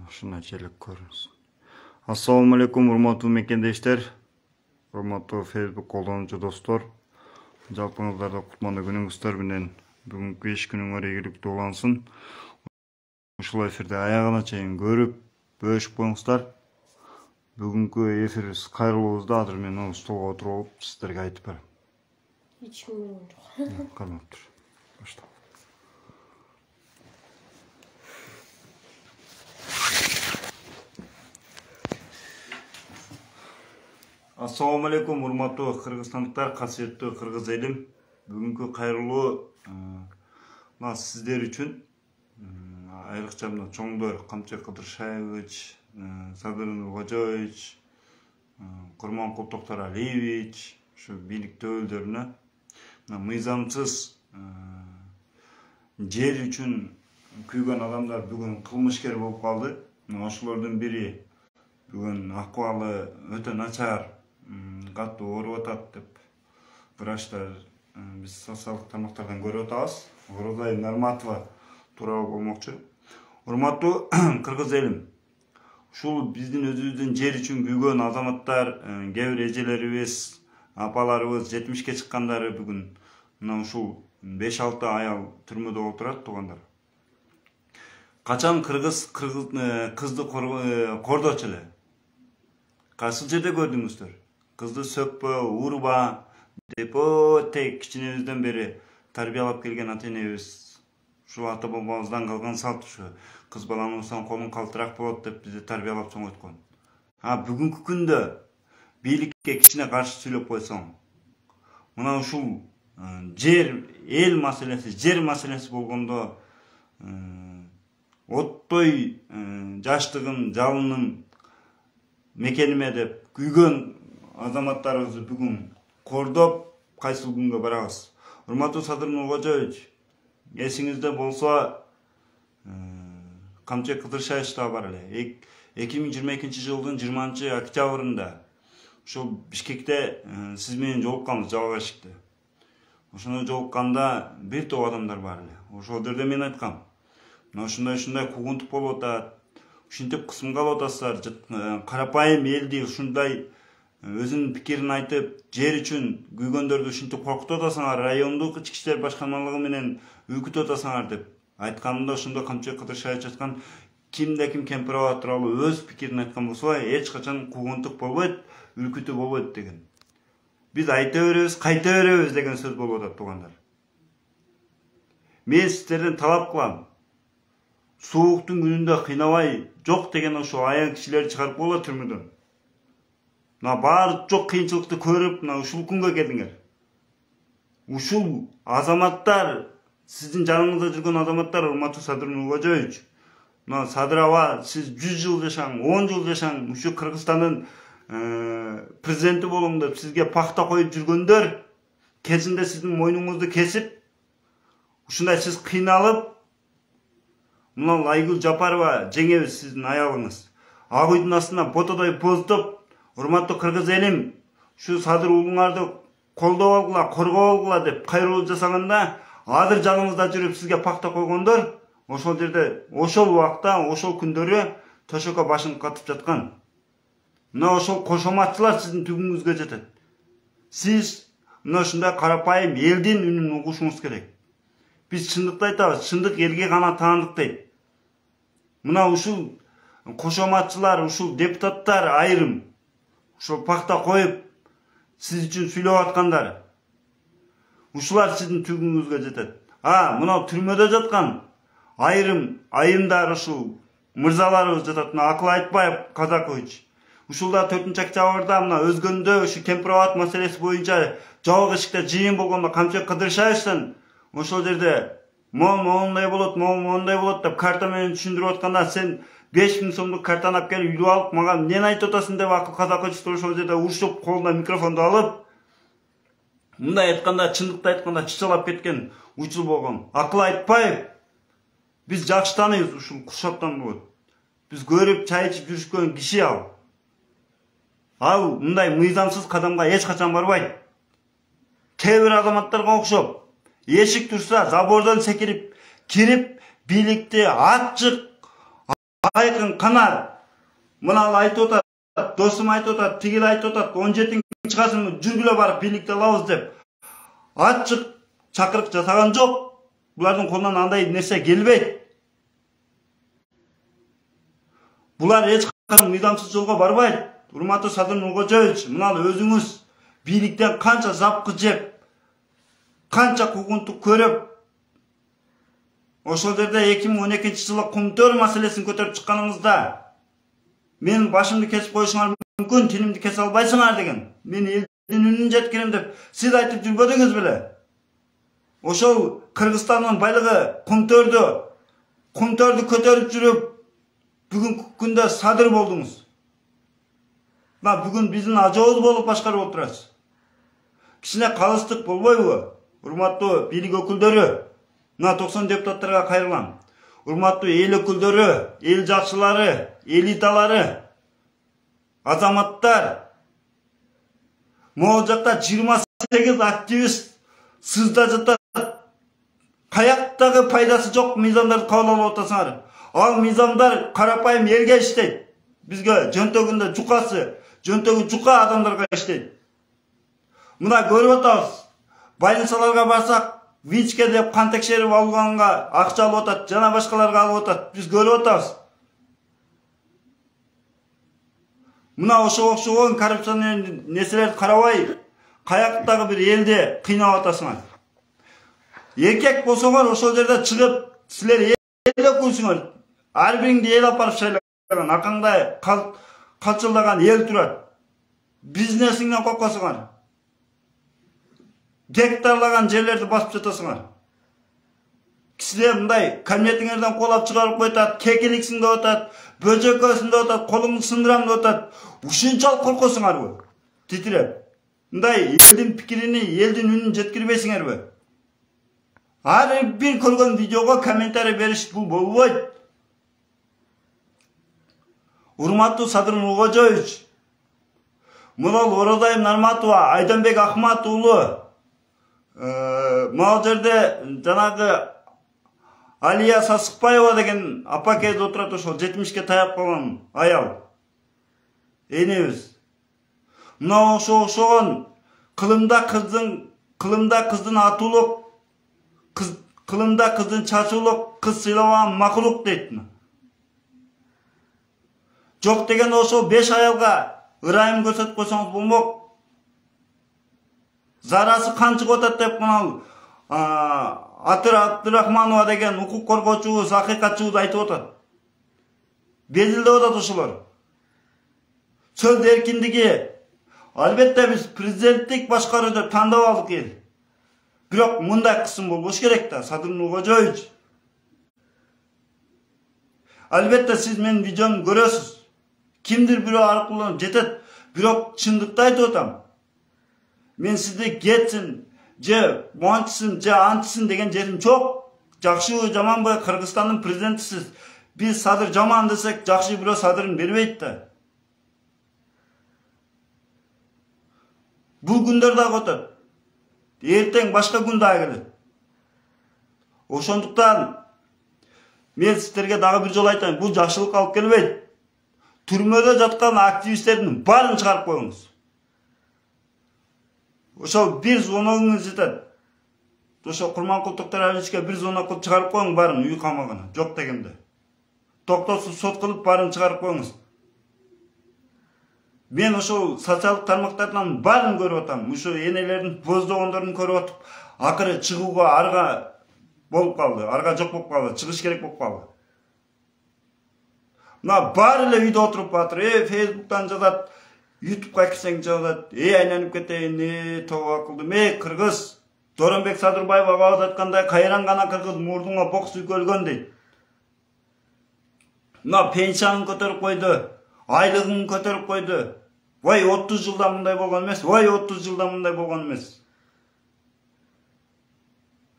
Şuna çelik koyunuz. Assalamu alaikum urmаттуу мекендештер, урматтуу Facebook колдонуучу достор. Жалпыңыздарда кутмандуу күнүңүздөр менен бүгүнкү иш күнүңөр ийгиликтүү улансын. Ушул эфирди аягына чейин көрүп, бөлүшүп коюңуздар. Бүгүнкү эфирибиз кайрылуубузда азыр мен столго отуруп алып сиздерге айтып берем. Эч ким көргөн жок. Кармап тур. Баштап. Assalamu alaikum урматтуу кыргызстандыктар, касиеттүү кыргыз элим. Бүгүнкү кайрылуу сиздер үчүн айрыкча мына чоңдор Камчек Кыдыршаевич, Садыр Нуркожоевич, Курманкул Токтаралиевич, ушу бийликте өкүлдөрүнө мыйзамсыз жер үчүн күйгөн адамдар бүгүн кылмышкер болуп калды. Ошолордун бири бүгүн акыбалы өтө начар, катуу ооруп атат деп врачтар биз социалдык тармактардан көрүп атабыз. Роза Нарматова тууралуу болмокчу. Урматтуу кыргыз элим, ушул биздин өзүбүздүн жер үчүн күйгөн азаматтар, кээ бир эжелерибиз, апаларыбыз, 70ке чыккандары бүгүн мына ушул 5-6 аял түрмөдө отурат, туугандар. Качан кызды кордочу эле? Кайсыл жерде көрдүңүздөр? Кызды сөкпө, урба деп өтө кичинебизден бери тарбиялап келген ата энебиз. Ушул ата бабабыздан калган салт ушу. Кыз баланы урсаң колуң калтыраак болот деп бизди тарбиялап чоңойткон. Бүгүнкү күндө бийликке кичине каршы сүйлөп койсоң, мына ушул жер, эл маселеси, жер маселеси болгондо оттой жаштыгым, жалыным мекениме деп күйгөн азаматтарыбызды бүгүн кордоп, кайсыл күнгө барабыз. Урматтуу Садыр Нуркожоевич, эсиңизде болсо, Камчек Кыдыршаевичтага бар эле. 2022 жылдын 20 октябрында ошол Бишкекте сиз менен жолукканбыз, Жалал Башикте. Ошондо жолукканда бир топ адамдар бар эле. Ошол жерде мен айткам, мына ушундай куугунтук болуп атат, ушинтип кысымга алып атасыздар, карапайым элди ушундай өзүнүн пикирин айтып, жер үчүн күйгөндөрдү ушинтип коркутуп атасыңар, райондук ички иштер башкармалыгы менен үгүтүп атасыңар деп айтканымда, ошондо Камчек Кыдыршаевич айткан, кимде ким кемпир ала тууралуу өз пикирин айткан болсо, эч качан куугунтук болбойт, үлкүтүү болбойт деген. Биз айта беребиз, кайта беребиз деген сөз болуп атат, туугандар. Мен сиздерден талап кылам. Сууктун күнүндө кыйнабай, жок деген ошо аян кишилерди чыгарып койгула түрмөдөн. Мына баары жок кыйынчылыкты көрүп, мына ушул күнгө келдиңер. Ушул азаматтар, сиздин жаныңызда жүргөн азаматтар, урматтуу Садыр Нуркожоевич, мына Садыр аба, сиз 100 жыл жашаң, 10 жыл жашаң, ушу Кыргызстандын президенти болуң деп сизге пахта коюп жүргөндөр, кезинде сиздин мойнуңузду кесип, ушундай сиз кыйналып, мына Айгүл Жапарова жеңебиз сиздин аялыңыз. Ак үйдүн астынан фотодой поздоп, урматтуу кыргыз элим, ушу Садыр уулуңарды колдоп алгыла, коргоп алгыла деп кайрылуу жасаганда, азыр жаныңызда жүрүп сизге пахта койгондор, ошол жерде, ошол убакта, ошол күндөрү төшөккө башын катып жаткан. Мына ошол кошоматчылар сиздин түбүңүзгө жетет. Сиз мына ушундай карапайым элдин үнүн угушуңуз керек. Биз чындыкты айтабыз, чындык элге гана таандык дейт. Мына ушул кошоматчылар, ушул депутаттар айрым, ушул пахта коюп, сиз үчүн сүйлөп аткандар, ушулар сиздин түбүңүзгө жетет. Мына түрмөдө жаткан айымдар, ушул мырзаларыбыз жатат. Мына Акыл Айтбаев Казакович, ушулда 4-октябрда мына өзгөндө ушу кемпирабад маселеси боюнча Жалал Башикте жыйын болгондо Камчек Кыдыршаевичтен ошол жерде моундай болот, моундай болот деп карта менен түшүндүрүп атканда, сен 5000 сомдук картаны алып келип үйлүп алып, мага эмнени айтып атасың деп Акыл Казакович ошол жерде урушуп, колуна микрофонду алып, мындай айтканда, чындыкты айтканда чычалап кеткен учур болгон. Акыл Айтпаев, биз жакшы тааныйбыз, ушул Куршаттан болот. Биз көрүп, чай ичип жүрүшкөн киши ал. Ал мындай мыйзамсыз кадамга эч качан барбайт. Кээ бир азаматтарга окшоп, эшик турса забордон секирип кирип, бийликти ачык айқын қанар. Мынал айтып отат, досым айтып отат, тигил айтып отат, 17 чыгасың жүргүлө барып бийликти алабыз деп. Ачык чакырык жасаган жок. Булардын колунан андай нерсе келбейт. Булар эч качан мыйдамсыз жолго барбайт. Урматтуу Садыр Нуркожоевич, мынал өзүңүз бийликтен канча запкы жеп, канча куугунтук көрүп, ошол жерде 2012-жылы Кумтөр маселесин көтөрүп чыкканыңызда мен башымды кесип коюшуңар мүмкүн, тилимди кесе албайсыңар деген. Мен элдин үнүн жеткирем деп сиз айтып жүрбөдүңүз беле? Ошол Кыргызстандын байлыгы Кумтөрдү көтөрүп жүрүп, бүгүнкү күндө Садыр болдуңуз. Бүгүн биздин ажообуз болуп башкарып отурасыз. Кичине калыстык болбойбу? Урматтуу бийлик өкүлдөрү, 90 депутаттарга кайрылам. Урматтуу эл өкүлдөрү, эл жакшылары, элиталары, азаматтар. Могул жакта 28 активист сызда жатат. Каяктагы пайдасы жок мыйзамдарды кабыл алып атасыңар. Ал мыйзамдар карапайым элге иштейт. Бизге жөнтөгүндө жукасы, жөнтөгү жука адамдарга иштейт. Мына көрүп атабыз. Больницаларга барсак, ВИЧке деп кан текшерип алганга акча алып атат, жана башкаларга алып атат. Биз көрүп атабыз. Мына ошого окшогон коррупционный нерселерди карабай, каяктагы бир элди кыйнап атасыңар. Эркек болсоңор ошол жерде чыгып, силер эл өкүлсүңөр. Ар бириңди эл апарып шайлаган, акаңда калчылдаган эл турат. Бизнесиңден коркосуңар. Гектарлаган жерлерди басып жатасыңар. Кисилер мындай кабинетиңерден колап чыгарып койтат, кекиликсиң деп атат, бөжөкөсүң деп атат, колуңду сындырам деп атат. Ушунчалык коркосуңарбы? Титиреп. Мындай элдин пикирини, элдин үнүн жеткирбейсиңерби? Ар бир көргөн видеого комментарий бериш бул болбойт. Урматтуу Садыр Нуркожоевич, мынал Оразайым Нарматова, Айданбек Ахмат уулу, могул жерде жанагы Алия Сасыкбаева деген апакез отурат, ошол 70ке таяп калган аял. Энебиз. Мына ошогон кылымда кыздын атуулук, кылымда кыздын чачуулук, кыз сыйламаган макулук дейт. Жок деген ошол 5 аялга ырайым көрсөтүп койсоңуз болмок. Зарасы кан чыгып атат деп мына Атыр Абдырахманова деген укук коргоочубуз, акыйкатчыбыз айтып атат. Белгилеп атат ошолор. Сөз эркиндиги. Албетте биз президенттик башкаруу деп тандап алдык эл. Бирок мындай кысым болбош керек да, Садыр Нуркожоевич. Албетте сиз менин видеомду көрөсүз. Кимдир бирөө аркылуу жетет. Бирок чындыкты айтып атам. Мен сизди кетсин, же мончусун, же антысын деген жерим жок. Жакшыбы, жаманбы, Кыргызстандын президентисиз. Биз Садыр жаман десек, жакшы бирөө Садырын бербейт да. Бул күндөр дагы өтөт. Эртең башка күн дагы келет. Ошондуктан мен сиздерге дагы бир жолу айтайын, бул жакшылыкка алып келбейт. Түрмөдө жаткан активисттердин баарын чыгарып коюңуз. Ошол бир звоногуңуз жетет. Ошол Курманкул Токтараличке бир звонок кылып чыгарып коюң баарын үй камагына. Жок дегенде. Токтосуз сот кылып баарын чыгарып коюңуз. Мен ошол социалдык тармактардан баарын көрүп атам. Ошо энелердин боздогондорун көрүп атып, акыры чыгууга арга болуп калды. Арга жок болуп калды, чыгыш керек болуп калды. Мына баары эле үйдө отуруп батыр. Фейсбуктан жазат, ютубка кирсең жазат. Айланып кетейин, тоба кылдым. Кыргыз, Доронбек Садырбаев агабыз айткандай, кайран гана кыргыз мурдуңа бок сүйкөлгөн дейт. Мына пенсиянын көтөрүп койду, айлыгын көтөрүп койду. Вай 30 жылда мындай болгон эмес, вай 30 жылда мындай болгон эмес.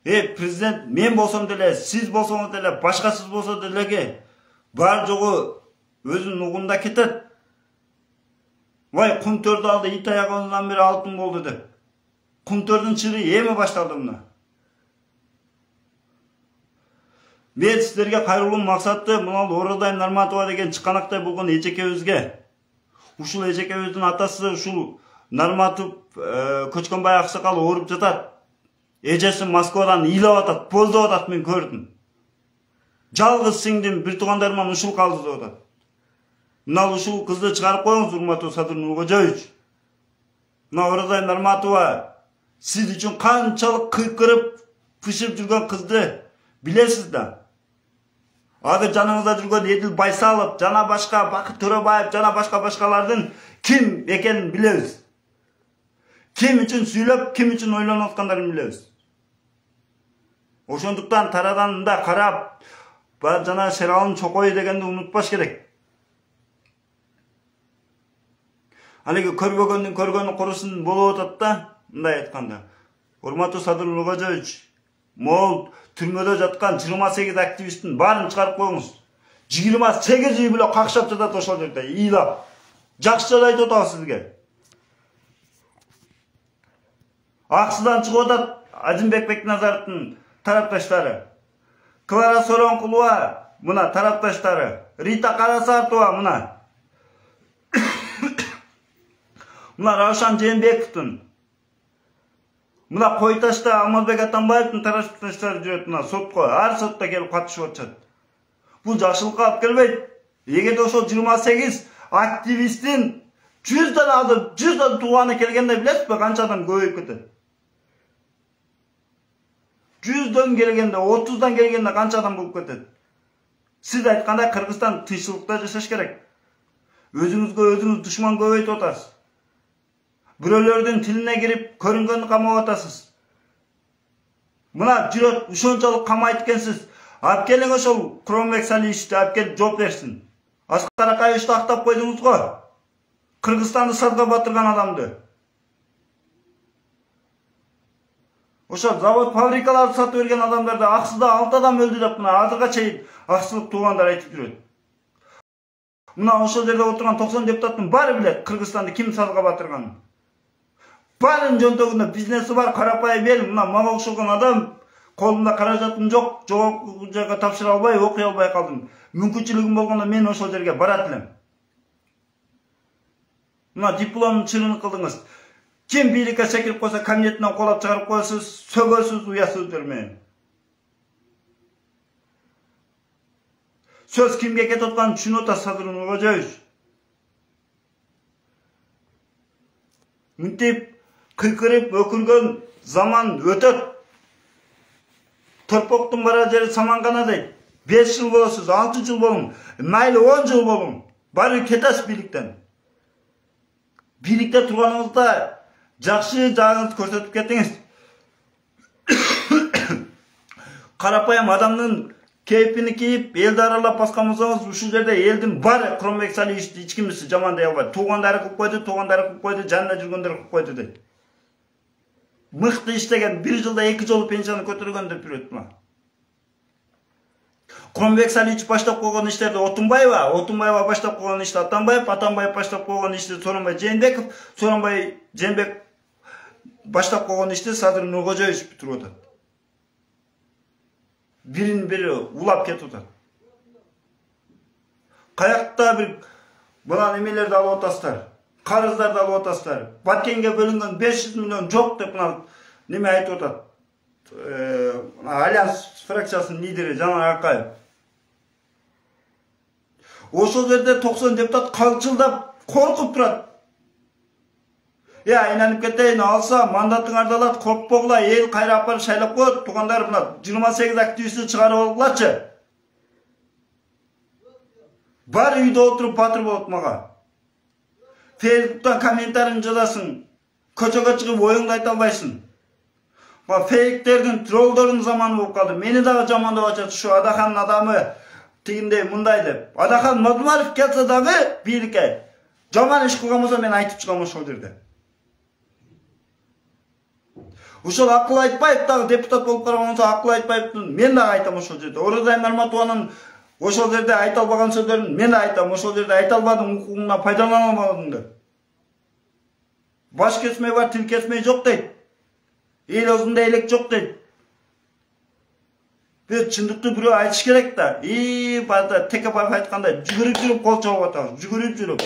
Президент, мен болсом деле, сиз болсоңуз деле, башкасыз болсо делеге бар жогу өзүнүн угунда кетет. Вай Кумтөрдү алды, ит аягынан бери алтын болду деп. Кумтөрдүн чыры эми башталды мына. Мен сіздерге кайрылуу максаты мына Оразай Нарматова деген чыканактай болгон эжекебизге, ушул эжекебиздин атасы ушул Нарматов Көчкөнбай аксакал ооруп жатат. Эжеси Москвадан ыйлап атат, боздоп атат, мен көрдүм. Жалгыз сиңдим бир туугандарыман ушул калды деп атат. Мына ушул кызды чыгарып коюңуз, урматтуу Садыр Нуркожоевич. Мына Оразай Нарматова сиз үчүн канчалык кыйкырып, пышып жүргөн кызды билесиз да. Азыр жаныңызда жүргөн Эдил Байсалов, жана башка Бакыт Төрөбаев, жана башкалардын ким экенин билебиз. Ким үчүн сүйлөп, ким үчүн ойлонуп аткандарын билебиз. Ошондуктан тарадан да карап, жана Шералым Чокой дегенди унутпаш керек. Алеги көрбөгөндүн көргөнү курусун болуп атат да, мындай айтканда. Урматтуу Садыр Нуркожоевич, могул түрмөдө жаткан 28 активисттин баарын чыгарып коюңуз. 28 үй биле какшап жатат ошол жерде, ыйлап. Жакшы жолу айтып атабыз сизге. Аксыдан чыгып атат Азимбек Бекназаровдун тарапташтары. Клара Соронкулова мына тарапташтары. Рита Карасартова мына. Мына Раушан Жээнбековдун. Мына Койташта Алмазбек Атамбаевдин тарапташтары жүрөт мына сотко. Ар сотто келип катышып атышат. Бул жакшылыкка алып келбейт. Эгерде ошол 28 активисттин 100дан тууганы келгенде билесизби канча адам көбөйүп кетет? 100дан келгенде, 30дан келгенде канча адам болуп кетет? Сиз айткандай Кыргызстан тынччылыкта жашаш керек. Өзүңүзгө өзүңүз душман көбөйтүп атасыз. Бирөөлөрдүн тилине кирип, көрүнгөндү камап атасыз. Мына жүрөт ушунчалык камайт экенсиз. Алып келиң ошол Кромбек Салиевичти алып келип жооп берсин. Аскар Акаевичти актап койдуңуз го. Кыргызстанды сазга батырган адамды. Ошо завод фабрикаларды сатып берген адамдарды аксыда 6 адам өлдү деп мына азырга чейин аксылык туугандар айтып жүрөт. Мына ошол жерде отурган 90 депутаттын баары билет Кыргызстанды ким сазга батырганын. Баарын жөнтөгүндө бизнеси бар, карапайым эл, мына мага окшогон адам, колумда каражатым жок, жогорку жайга тапшыра албай, окуй албай калдым. Мүмкүнчүлүгүм болгондо мен ошол жерге барат элем. Мына дипломун чырын кылдыңыз. Ким бийликке секирип койсо кабинетинен колап чыгарып коесуз, сөгөсүз, уясыздар менен. Сөз кимге кетип атканын түшүнүп атасыз, Садыр Нуркожоевич. Мынтип кыйкырып өкүргөн заман өтөт. Төрпоктун бара жери самангана дейт. 5 жыл болосуз, 6 жыл болуң, майлы 10 жыл болуң. Баары кетесиз бийликтен. Бийликте турганыңызда жакшы жагыңызды көрсөтүп кетиңиз. Карапайым адамдын кейпини кийип, элди аралап баскан болсоңуз, ушул жерде элдин баары Кромбек Салиевичти эч кимиси жамандай албайт. Туугандары кылып койду, жанында жүргөндөр кылып койду дейт. Мыкты иштеген 1 жылда 2 жолу пенсияны көтөргөн деп жүрөт мына. Кромбек Салиевич баштап койгон иштерди Отунбаева баштап койгон ишти Атамбаев баштап койгон ишти Сооронбай Жээнбеков, Сооронбай Жээнбек баштап койгон ишти Садыр Нуркожоевич бүтүрүп атат. Бирин бири улап кетип атат. Каякта бир мына немелерди алып атасыздар, карыздарды алып атасыздар. Баткенге бөлүнгөн 500 миллион жок деп мына неме айтып атат. Альянс фракциясынын лидери Жанар Акаев. Ошол жерде 90 депутат калчылдап коркуп турат. Айланып кетейин, алса мандатың ардалат, коркпогула, эл кайра апарып шайлап коет. Туугандар мына 28 активистти чыгарып алгылачы. Бар үйдө отуруп батыр болот мага. Facebook'tan комментарийин жазасың, көчөгө чыгып оюңду айта албайсың. Фейктердин, троллдордун заманы болуп калды. Мени дагы жамандап атышат, ушу Адахандын адамы тигиндей мындай деп. Адахан Мадумаров келсе дагы бийликке жаман иш кылган болсо мен айтып чыгам ошол жерде. Ошол Акыл Айтбаев дагы депутат болуп караган болсо, Акыл Айтбаевдин мен дагы айтам ошол жерде. Оразай Нарматованын ошол жерде айта албаган сөздөрүн мен да айтам. Ошол жерде айта албадың, укугуңдан пайдалана албадың деп. Баш kesmey бар, тил kesmey жок дейт. Эл өзүндө элек жок дейт. Ve çındıkты biri aytiş gerek da. Bada teke barıp aytkanda жүгүрүп жүрүp кол чогуп атабыз. Жүгүрүp жүрүп.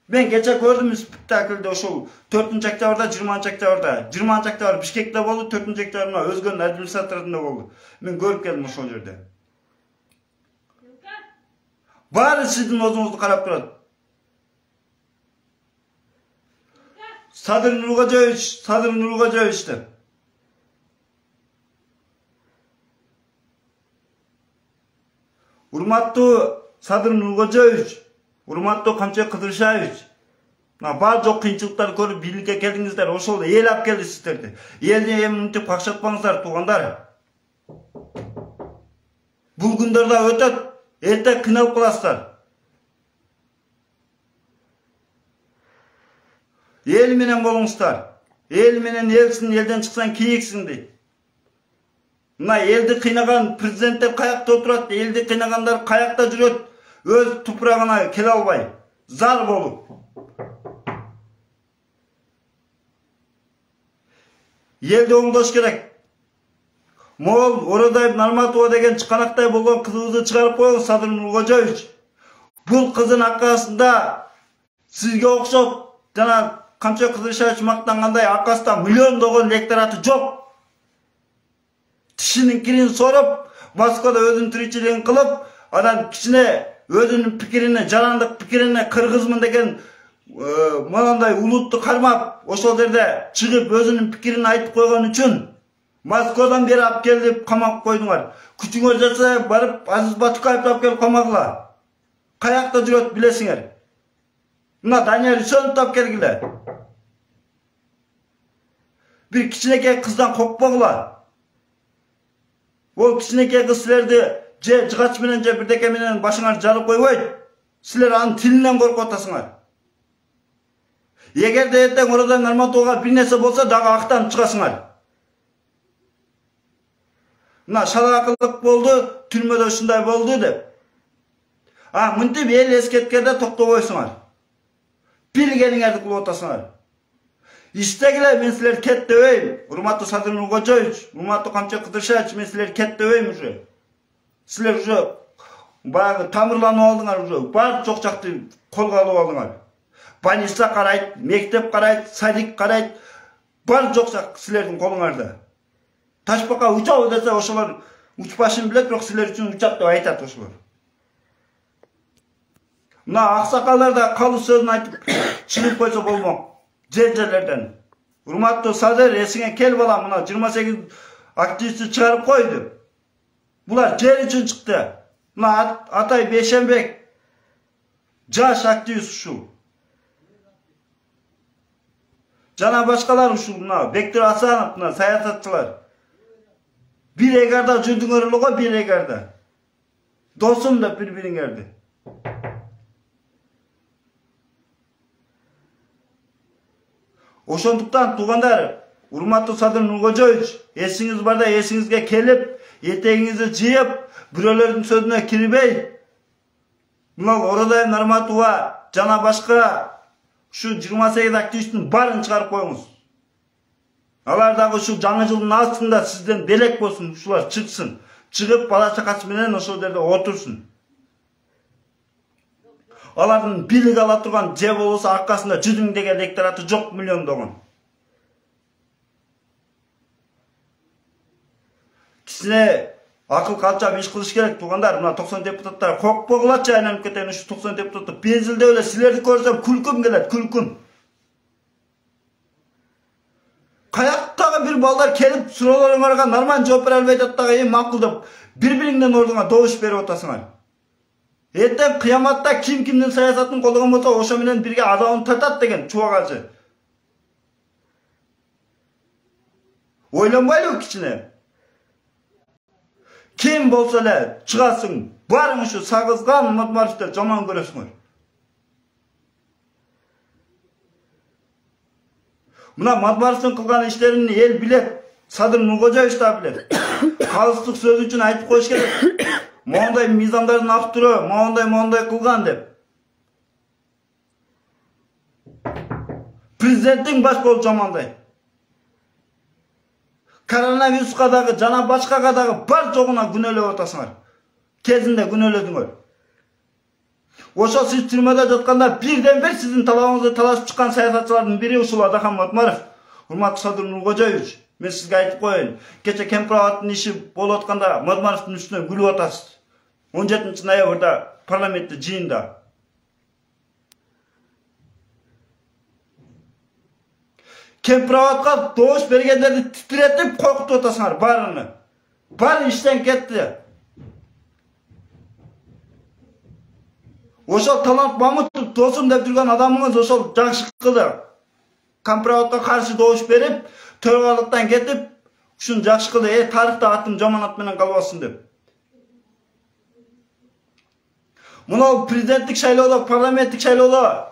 Ben geçe gördüm spektaklde oşul 4-nji oktябрда, 20-nji oktябрда. 20-nji oktябр Bişkekte boldu, 4-nji oktябрда Özgön'ün administratorunda boldu. Men görüp geldim oşol jerde. Bari sizdin ozuңuzdu karap turat. Sadır Nurgajoviç de. Urmatlı Sadır Nurgajoviç, urmatlı Kamçak Kıdırşaевич. Бар жоқ кыйынчылыктарды көрүп бийликке келдиңиздер, ошол эл алып келди сиздерди. Элди эминтип какшатпаңыздар туугандар. Бул күндөрдө өтөт, эрте кыйналып каласыздар. Эл менен болуңуздар. Эл менен элсиң, элден чыксаң кийиксиң дейт. Мына элди кыйнаган президенттер каякта отурат, элди кыйнагандар каякта жүрөт, өз тупурагына келе албай, зар болуп. Елді оңдош керек. Мол Орадаев Нарматова деген чыканактай болгон кызыбызды чыгарып коюңуз, Садыр Нургожоевич. Бул кыздын аркасында сизге окшоп жана Камчак Кыдыршаевич мактангандай аркасында миллиондогон электораты жок. Тишинин кирин соруп, Москвада өзүнүн тиричилигин кылып, анан кичине өзүнүн пикирине, жарандык пикирине кыргызмын деген мынандай улутту кармап, ошол жерде чыгып өзүнүн пикирин айтып койгон үчүн Москвадан бери алып келип камап койдуңар. Күчүңөр жатса барып Азиз Батукаевди алып келип камагыла. Каякта жүрөт билесиңер. Мына Данияр Үсөновду алып келгиле. Бир кичинекей кыздан коркпогула. Ол кичинекей кыз силерди же жыгач менен же бирдеке менен башыңар жарып койбойт. Силер анын тилинен коркуп атасыңар. Эгерде эртең Орадаев Нарматовага бир нерсе болсо дагы актанып чыгасыңар. Мына шалакылык болду, түрмөдө ушундай болду деп. Мынтип эл эскерткенде токтобойсуңар. Билгениңерди кылып атасыңар. Иштегиле, мен силер кет дебейм. Урматтуу Садыр Нургожоевич, урматтуу Камчак Кыдыршаевич, мен силер кет дебейм уже. Силер уже баягы тамырланып алдыңар уже. Бар жок жакты колго алып алдыңар. Больница карайт, мектеп карайт, садик карайт. Бар жок жак силердин колуңарда. Ташбака учабы десе ошолор учпашын билет, бирок силер үчүн учат деп айтат ошолор. Мына аксакалдар да калуу сөзүн айтып чыгып койсо болмок. Жерлерден. Урматтуу Садыр, эсиңе кел балам, мына 28 активистти чыгарып койду. Булар жер үчүн чыкты. Мына Атай Бейшенбек жаш активист ушул. Жана башкалар ушул, мына Бектир Асанов, мына саясатчылар. Bir egarda жүрдүңөр эле го, bir egarda. Досум деп бири-бириңерди. Ошондуктан туугандар, урматтуу Садыр Нургожоевич, эсиңиз барда эсиңизге келип, этегиңизди жыйып, бирөөлөрдүн сөзүнө кирбей, мына Орадаев Нарматова жана башка ушу 28 активисттин баарын чыгарып коюңуз. Алар дагы ушу жаңы жылдын астында сизден белек болсун, ушулар чыксын. Чыгып бала чакасы менен ошол жерде отурсун. Алардын бийлик ала турган же болбосо аркасында 100 миң деген электораты жок, миллиондогон. Кичине акыл калчап иш кылыш керек туугандар. Мына 90 депутаттар коркпогулачы, айланып кетен ушу 90 депутатты безилдеп эле силерди көрсөм күлкүм келет, күлкүм. Каяктагы бир балдар келип суроолоруңарга нормаль жооп бере албай жатсагы эң макул деп бири-бириңден ордуңа добуш берип атасыңар. Эртең кыяматта ким кимдин саясатын колдогон болсо ошо менен бирге азабын тартат деген чубагачы. Ойлонбайлыбы кичине? Ким болсо эле чыгасың, барың ушу сагызган Матмаровду жаман көрөсүңөр. Мына Матмаровдун кылган иштерин эл билет, Садыр Нургожоевич да билет. Калыстык сөз үчүн айтып коюш керек. Моундай мыйзамдардын автору, моундай кылган деп. Президенттин баш болуп жамандай. Koronaviruска дагы жана башкага дагы бар жогуна күнөөлөп атасыңар. Кезинде күнөөлөдүңөр. Ошо сиз түрмөдө жатканда бирден бир сиздин талабыңызды талашып чыккан саясатчылардын бири ушул Адахан Матмаров. Урматтуу Садыр Нуркожоевич, мен сизге айтып коеюн. Кече Кемпирабадтын иши болуп атканда Матмаровдун үстүнө күлүп атасыз. 17 ноябрда парламентте жыйында. Kempiravadga doğuş bергендерди титиретип коркутуп атасыңар баарыны. Баары иштен кетти. Ошол Талант Мамутов досум деп жүргөн адамыңыз ошол жакшы кылды. Кемпиравадга каршы добуш берип, төрөгөрлүктөн кетип, ушун жакшы кылды. Тарыхта атым жаманат менен калбасын деп. Мына президенттик шайлоодо, парламенттик шайлоодо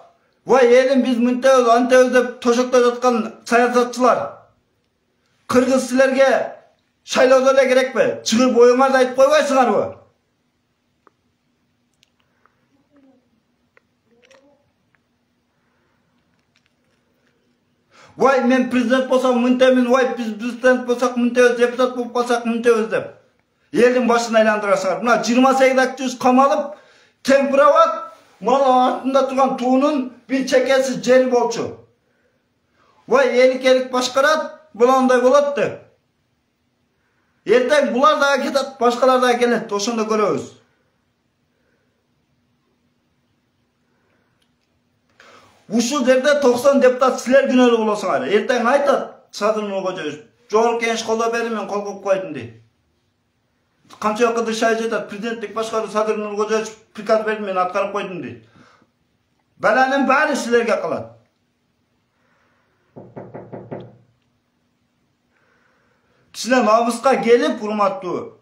vay elim biz münteöz, anteöz dep toşokta жаткан саясатчылар. Кыргыз силерге шайлоодо эле керекпи? Чыгып оюңарды айтып койбойсуңарбы? Vay men президент болсам мüntemin, vay biz президент болсак münteöz, депутат болуп калсак münteöz деп. Элдин башын айландырасыңар. Мына 28 активист камалып, Кемпирабад Мала артында турган туунун bir чекеси жери болчу. Vay элик башкарат, буландай болот деп. Эртең булар дагы кетет, башкалар дагы келет, ошондо көрөбүз. Ушул жерде 90 депутат силер күнөөлүү болосуңар. Эртең айтат, Садыр Нуркожоевич, жогорку кеңеш колдоо берди, мен кол коюп койдум дейт. Канча вакытта шай жетет, президенттик башкаруу Садыр Нуркожоевич приказ берди, мен аткарып койдум дейт. Баланын баары силерге калат. Кичине намыска келип, урматтуу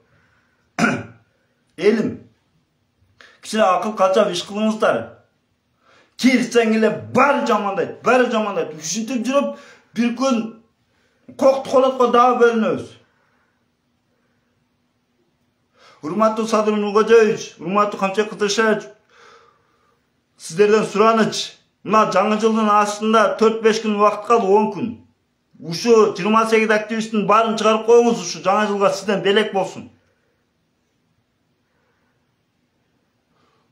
элим, кичине акыл калчап иш кылыңыздар. Кирсең эле баары жамандайт. Ушинтип жүрүп, бир күн кокту колотко дагы бөлүнөбүз. Урматтуу Садыр Нуркожоевич, урматтуу Камчек Кыдыршевич, сиздерден сураныч. Мына жаңы жылдын астында 4-5 күн убакыт калды, 10 күн. Ушу 28 активисттин баарын чыгарып коюңуз, ушу жаңы жылга сизден белек болсун.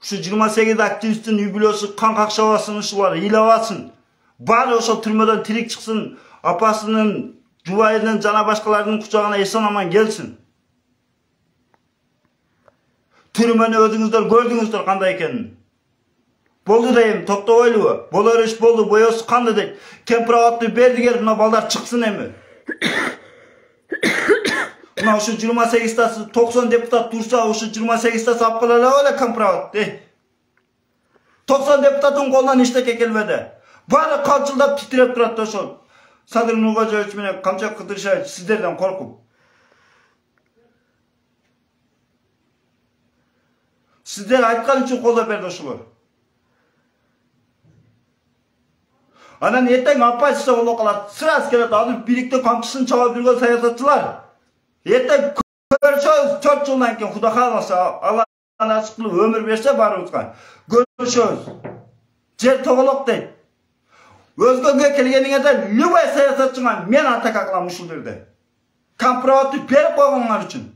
Ушу 28 активисттин үй-бүлөсү кан какшабасын, ушулар ыйлабасын. Баары ошол түрмөдөн тирик чыксын, апасынын, жубайынын жана башкалардын кучагына эсен аман келсин. Түрмөнү өзүңүздөр көрдүңүздөр кандай экенин. Болду дейм, токтобойлубу? Болор иш болду, боёсу канды дейт. Кемпирабадты бердигер, мына балдар чыксын эми. Мына ушу 28тасы 90 депутат турса, ушу 28тасы алып кала эле Кемпирабад. 90 депутаттын колунан эчтеке келбеди. Баары калчылдап титиреп турат ошол. Садыр Нуркожоевич менен Камчек Кыдыршевич сиздерден коркуп. Сиздер айткан үчүн колдоп берди ошолор. Анан эртең апайсызса болуп калат. Сырас келет, алып бийликте камчысын чабап жүргөн саясатчылар. Эртең көрүшөбүз 4 жылдан кийин Кудай кааласа, Алла насып кылып өмүр берсе баарыбызга. Көрүшөбүз. Жер тоголок дейт. Өзгөгө келгениңерде любой саясатчыга мен атака кылам ушул жерде. Кемпирабадты берип койгоңар үчүн.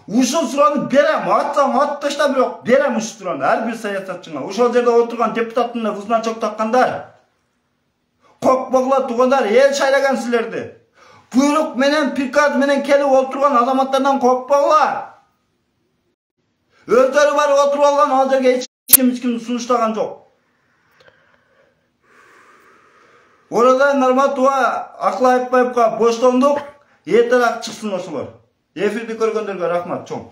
Ушул суроону берем, атсаң ат ташта бирок берем ушул суроону ар бир саясатчыга. Ошол жерде отурган депутаттын узуна чок таккандар, кокпогло тугандар, эл шайлаган силерди. Буйрук менен, приказ менен келип отурган азаматтардан кокпогло. Өздөрү барып отуруп алган, ал жерге эч ким сунуштаган жок. Oradan Нарматова Акыл Айтбаевга боштондук, эртерээк чыксын ошолор. Эфирди көргөндөргө рахмат чоң.